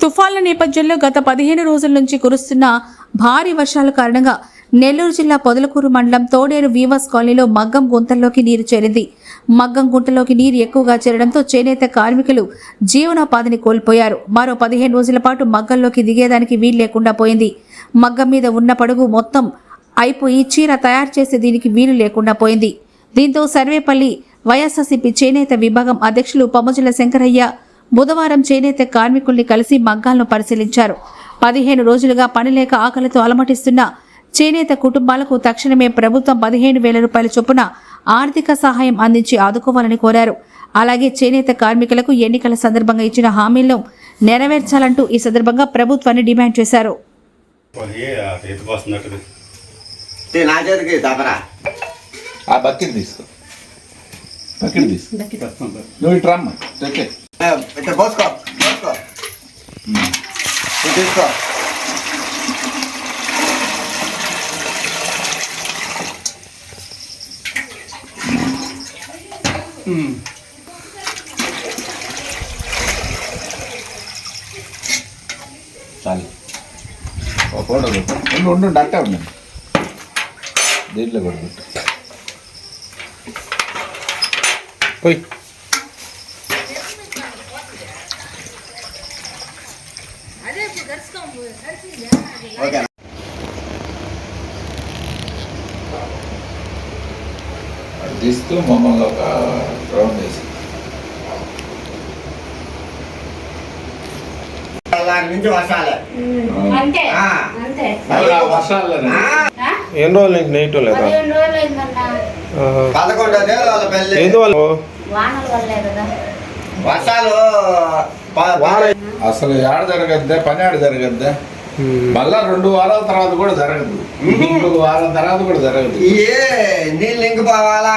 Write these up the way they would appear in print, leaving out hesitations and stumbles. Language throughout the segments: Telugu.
తుఫాన్ల నేపథ్యంలో గత 15 రోజుల నుంచి కురుస్తున్న భారీ వర్షాల కారణంగా నెల్లూరు జిల్లా పొదలకూరు మండలం తోడేరు వీవర్స్ కాలనీలో మగ్గం గుంతల్లోకి నీరు చేరింది. మగ్గం గుంటలోకి నీరు ఎక్కువగా చేరడంతో చేనేత కార్మికులు జీవనోపాధిని కోల్పోయారు. మరో 15 రోజుల పాటు మగ్గంలోకి దిగేదానికి వీలు లేకుండా పోయింది. మగ్గం మీద ఉన్న పడుగు మొత్తం అయిపోయి చీర తయారు చేసే దీనికి వీలు లేకుండా పోయింది. దీంతో సర్వేపల్లి వైఎస్ఆర్సీపీ చేనేత విభాగం అధ్యక్షులు పమ్మజుల శంకరయ్య బుధవారం చేనేత కార్మికుల్ని కలిసి మగ్గాలను పరిశీలించారు. 15 రోజులుగా పనిలేక ఆకలితో అలమటిస్తున్న చేనేత కుటుంబాలకు తక్షణమే ప్రభుత్వం 15,000 రూపాయల చొప్పున ఆర్థిక సహాయం అందించి ఆదుకోవాలని కోరారు. అలాగే చేనేత కార్మికులకు ఎన్నికల సందర్భంగా ఇచ్చిన హామీలను నెరవేర్చాలంటూ ఈ సందర్భంగా ప్రభుత్వాన్ని డిమాండ్ చేశారు. చాలు ఫోటో ఉండు అట్టే ఉండండి దీంట్లో కూడా పెట్టు పోయి తీస్తూ మమ్మల్ని ఒక రౌండ్ వేసి ఎన్ని రోజులు నుంచి నెగిటివ్ లేదా? అసలు ఏడ జరగద్దా పని ఆడ జరగద్దా మళ్ళా 2 వారాల తర్వాత కూడా జరగదు, ఇంకొక వారం తర్వాత కూడా జరగదు. నీళ్ళు ఇంక పోవాలా?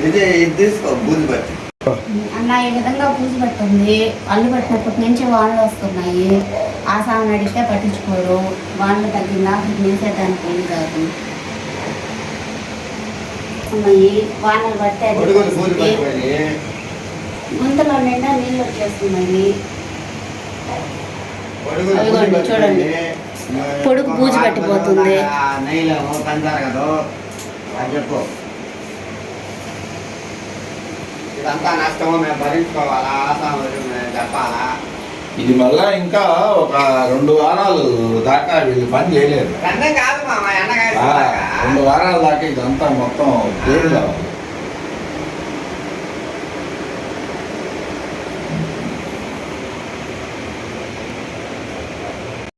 ఇది తీసుకో బూజు పట్టి అన్న ఈ విధంగా బూజు పట్టింది. అల్లు పట్టినప్పటి నుంచి వానలు వస్తున్నాయి. ఆసామని అడిగితే పట్టించుకోరు. వానలు తగ్గిందా వేసేదానికి ఏం కాదు. వానలు పట్టే గుంతలో నిండా నీళ్ళు వచ్చేస్తున్నాయి. చూడండి పొడుగు బూజు పట్టిపోతుంది. ఇదంతా నష్టమో మేము భరించుకోవాలా? చెప్పాలా? ఇది మళ్ళా ఇంకా ఒక 2 వారాలు దాకా వీళ్ళు పని చేయలేరు. 2 వారాల దాకా ఇదంతా మొత్తం దేవుడు